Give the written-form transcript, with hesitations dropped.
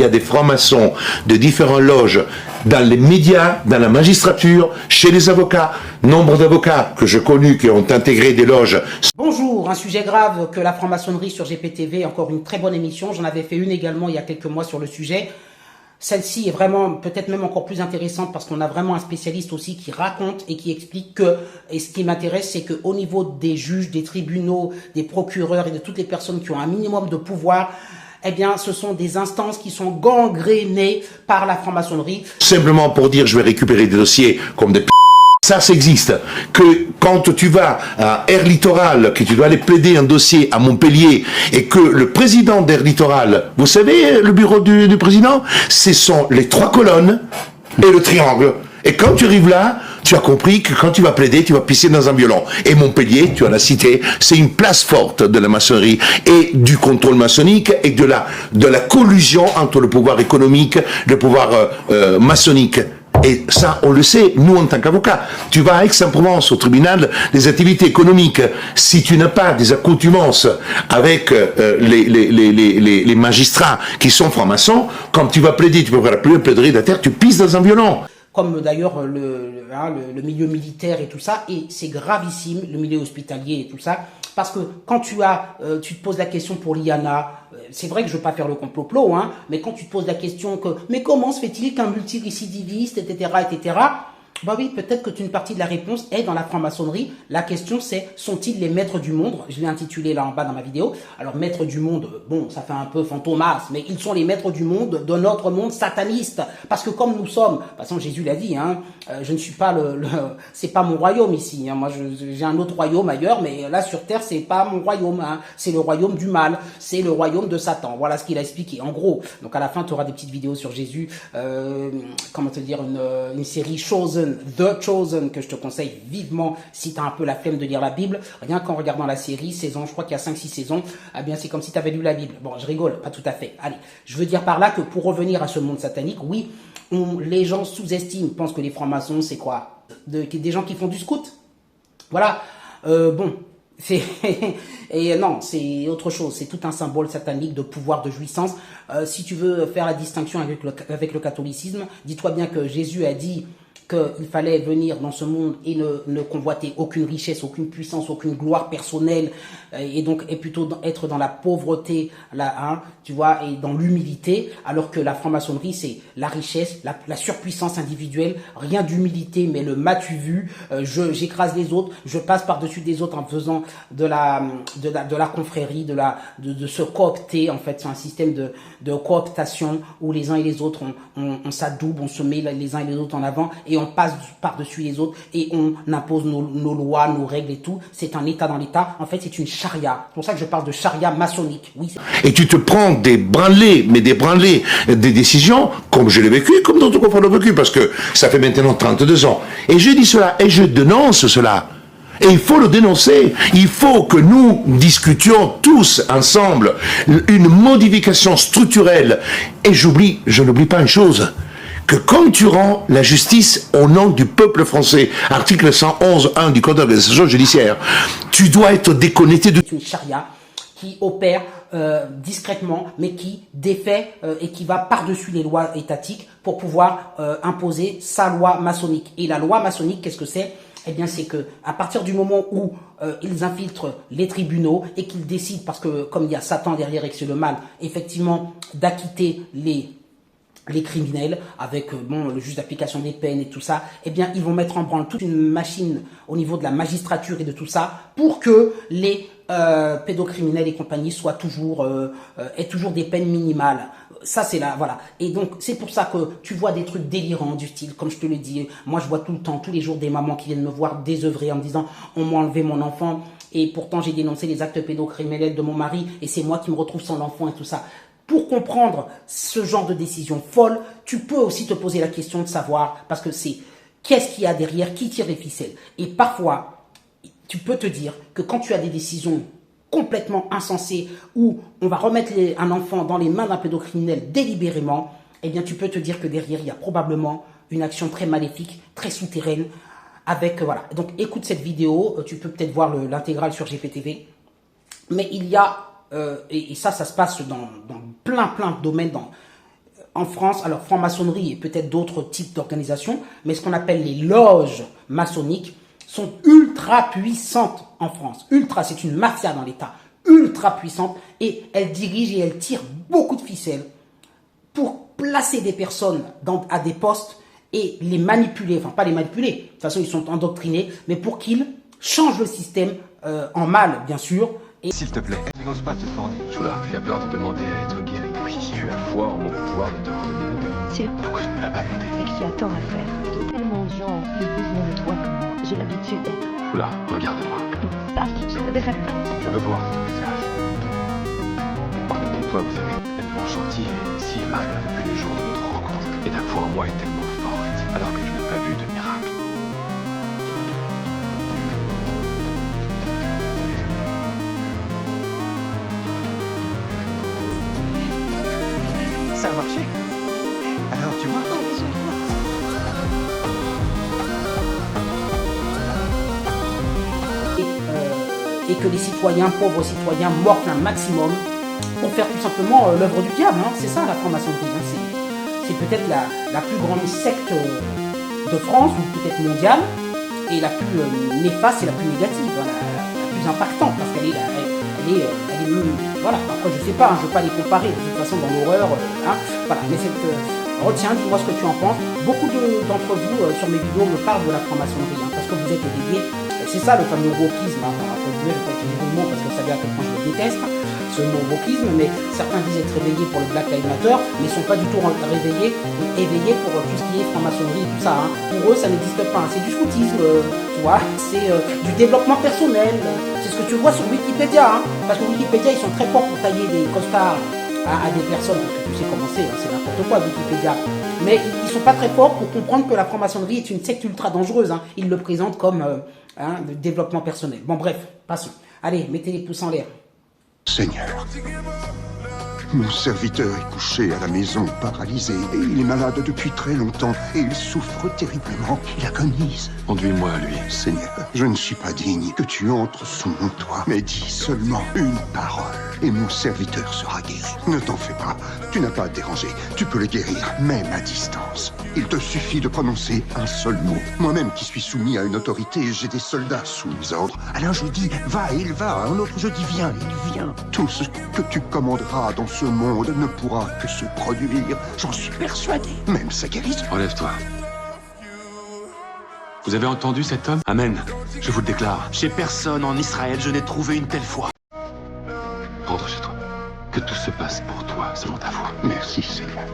Il y a des francs-maçons de différentes loges dans les médias, dans la magistrature, chez les avocats. Nombre d'avocats que j'ai connus qui ont intégré des loges. Bonjour, un sujet grave que la franc-maçonnerie sur GPTV, encore une très bonne émission. J'en avais fait une également il y a quelques mois sur le sujet. Celle-ci est vraiment peut-être même encore plus intéressante parce qu'on a vraiment un spécialiste aussi qui raconte et qui explique que, et ce qui m'intéresse, c'est qu'au niveau des juges, des tribunaux, des procureurs et de toutes les personnes qui ont un minimum de pouvoir, eh bien, ce sont des instances qui sont gangrénées par la franc-maçonnerie. Simplement pour dire, je vais récupérer des dossiers comme des ça existe. Que quand tu vas à Air Littoral, que tu dois aller plaider un dossier à Montpellier, et que le président d'Air Littoral, vous savez, le bureau du président, ce sont les 3 colonnes et le triangle. Et quand tu arrives là, tu as compris que quand tu vas plaider, tu vas pisser dans un violon. Et Montpellier, tu as la cité, c'est une place forte de la maçonnerie et du contrôle maçonnique et de la collusion entre le pouvoir économique, le pouvoir maçonnique. Et ça, on le sait, nous en tant qu'avocats. Tu vas à Aix-en-Provence, au tribunal des activités économiques. Si tu n'as pas des accoutumances avec les magistrats qui sont francs-maçons, quand tu vas plaider, tu peux faire la plus plaiderie de la terre, tu pisses dans un violon. Comme d'ailleurs le milieu militaire et tout ça, et c'est gravissime, le milieu hospitalier et tout ça, parce que quand tu te poses la question pour l'IANA, c'est vrai que je veux pas faire le complot, hein, mais quand tu te poses la question que, mais comment se fait-il qu'un multirécidiviste, etc., bah oui, peut-être que une partie de la réponse est dans la franc-maçonnerie. La question c'est, sont-ils les maîtres du monde? Je l'ai intitulé là en bas dans ma vidéo. Alors maîtres du monde, bon, ça fait un peu fantomas, mais ils sont les maîtres du monde, de notre monde sataniste. Parce que comme nous sommes, de toute façon Jésus l'a dit, hein, je ne suis pas c'est pas mon royaume ici. Hein, moi j'ai un autre royaume ailleurs, mais là sur terre c'est pas mon royaume. Hein, c'est le royaume du mal, c'est le royaume de Satan. Voilà ce qu'il a expliqué. En gros, donc à la fin tu auras des petites vidéos sur Jésus, comment te dire, une série Chosen. The Chosen, que je te conseille vivement si tu as un peu la flemme de lire la Bible. Rien qu'en regardant la série, saison, je crois qu'il y a 5-6 saisons, eh bien c'est comme si tu avais lu la Bible. Bon, je rigole, pas tout à fait. Allez, je veux dire par là que pour revenir à ce monde satanique, oui, les gens sous-estiment, pensent que les francs-maçons, c'est quoi? Des gens qui font du scout. Voilà, bon... Et non, c'est autre chose, c'est tout un symbole satanique de pouvoir, de jouissance. Si tu veux faire la distinction avec le catholicisme, dis-toi bien que Jésus a dit qu'il fallait venir dans ce monde et ne convoiter aucune richesse, aucune puissance, aucune gloire personnelle, et plutôt être dans la pauvreté, tu vois, et dans l'humilité, alors que la franc-maçonnerie, c'est la richesse, la surpuissance individuelle, rien d'humilité, mais le m'as-tu vu, j'écrase les autres, je passe par-dessus des autres en faisant de la confrérie, de se coopter, en fait, c'est un système de cooptation où les uns et les autres, on s'adoube, on se met les uns et les autres en avant, et on passe par-dessus les autres et on impose nos lois, nos règles et tout. C'est un état dans l'état. En fait, c'est une charia. C'est pour ça que je parle de charia maçonnique. Oui. Et tu te prends des branlées, des décisions, comme je l'ai vécu, comme d'autres confrères l'ont vécu, parce que ça fait maintenant 32 ans. Et je dis cela, et je dénonce cela. Et il faut le dénoncer. Il faut que nous discutions tous ensemble une modification structurelle. Et je n'oublie pas une chose, que quand tu rends la justice au nom du peuple français, article 111.1 du Code d'organisation judiciaire, tu dois être déconnecté de une charia qui opère discrètement, mais qui défait et qui va par-dessus les lois étatiques pour pouvoir imposer sa loi maçonnique. Et la loi maçonnique, qu'est-ce que c'est? Eh bien, c'est que à partir du moment où ils infiltrent les tribunaux et qu'ils décident, parce que comme il y a Satan derrière et que c'est le mal, effectivement, d'acquitter les criminels avec le juge d'application des peines et tout ça, eh bien ils vont mettre en branle toute une machine au niveau de la magistrature et de tout ça pour que les pédocriminels et compagnie soient aient toujours des peines minimales. Ça c'est là, voilà. Et donc c'est pour ça que tu vois des trucs délirants du style, comme je te le dis, moi je vois tout le temps, tous les jours des mamans qui viennent me voir désœuvrées en me disant on m'a enlevé mon enfant et pourtant j'ai dénoncé les actes pédocriminels de mon mari et c'est moi qui me retrouve sans l'enfant et tout ça. Pour comprendre ce genre de décision folle, tu peux aussi te poser la question de savoir, parce que c'est qu'est-ce qu'il y a derrière, qui tire les ficelles. Et parfois, tu peux te dire que quand tu as des décisions complètement insensées, où on va remettre un enfant dans les mains d'un pédocriminel délibérément, eh bien tu peux te dire que derrière, il y a probablement une action très maléfique, très souterraine, voilà. Donc écoute cette vidéo, tu peux peut-être voir l'intégrale sur GPTV, mais il y a... et ça se passe dans plein de domaines, en France, alors franc-maçonnerie et peut-être d'autres types d'organisations, mais ce qu'on appelle les loges maçonniques sont ultra puissantes en France. Ultra, c'est une mafia dans l'État, ultra puissante, et elles dirigent et elles tirent beaucoup de ficelles pour placer des personnes à des postes et les manipuler, enfin pas les manipuler, de toute façon ils sont endoctrinés, mais pour qu'ils changent le système en mal, bien sûr. Et s'il te plaît, n'ose pas te tourner. Choula, tu as peur de demander à être guéri. Oui, tu as foi en mon pouvoir de te redonner le cœur. C'est Pourquoi tu ne l'as pas aidé? c'est qu'il y a tant à faire. Tellement de gens ont besoin de toi. J'ai l'habitude d'être Choula, regarde-moi. ça. Je voudrais pas. Je veux voir ton visage. Toi, vous savez, tellement gentil et si aimable depuis le jour de notre rencontre. Et ta foi en moi est tellement forte, alors que je n'ai pas vu de miracle. Ça a marché. Alors, tu vois. et que les citoyens, pauvres citoyens, morfent un maximum pour faire tout simplement l'œuvre du diable. Hein. C'est ça la franc-maçonnerie. Hein. C'est peut-être la plus grande secte de France, ou peut-être mondiale, et la plus néfaste et la plus négative, hein, la plus impactante, parce qu'elle est voilà. Après, je sais pas, hein, je ne veux pas les comparer, de toute façon, dans l'horreur, hein, voilà. Mais retiens, dis-moi ce que tu en penses. Beaucoup d'entre vous, sur mes vidéos, me parlent de la franc-maçonnerie, hein, parce que vous êtes dédiés. C'est ça le fameux wokisme, hein. Entre guillemets, je ne vais pas utiliser le mot parce que vous savez à quel point je le déteste, ce mot wokisme, mais certains disent être réveillés pour le Black Lives Matter, mais ne sont pas du tout éveillés pour tout ce qui est franc-maçonnerie et tout ça. Hein. Pour eux, ça n'existe pas. Hein. C'est du scoutisme, tu vois, c'est du développement personnel. C'est ce que tu vois sur Wikipédia, hein. Parce que Wikipédia, ils sont très forts pour tailler des costards à des personnes, parce que tu sais comment c'est, hein, c'est n'importe quoi Wikipédia. Mais ils ne sont pas très forts pour comprendre que la franc-maçonnerie est une secte ultra dangereuse. Hein. Ils le présentent comme le développement personnel. Bon, bref, passons. Allez, mettez les pouces en l'air. Seigneur, mon serviteur est couché à la maison, paralysé, et il est malade depuis très longtemps, et il souffre terriblement. Il agonise. Conduis-moi à lui. Seigneur, je ne suis pas digne que tu entres sous mon toit, mais dis seulement une parole, et mon serviteur sera guéri. Ne t'en fais pas, tu n'as pas à te déranger, tu peux le guérir, même à distance. Il te suffit de prononcer un seul mot. Moi-même qui suis soumis à une autorité, j'ai des soldats sous mes ordres. Alors je dis, va, et il va, un autre je dis, viens, il vient. Tout ce que tu commanderas dans ce monde ne pourra que se produire, j'en suis persuadé, même sa guérison. Relève-toi. Vous avez entendu cet homme? Amen. Je vous le déclare. Chez personne en Israël, je n'ai trouvé une telle foi. Rentre chez toi. Que tout se passe pour toi selon ta foi. Merci Seigneur.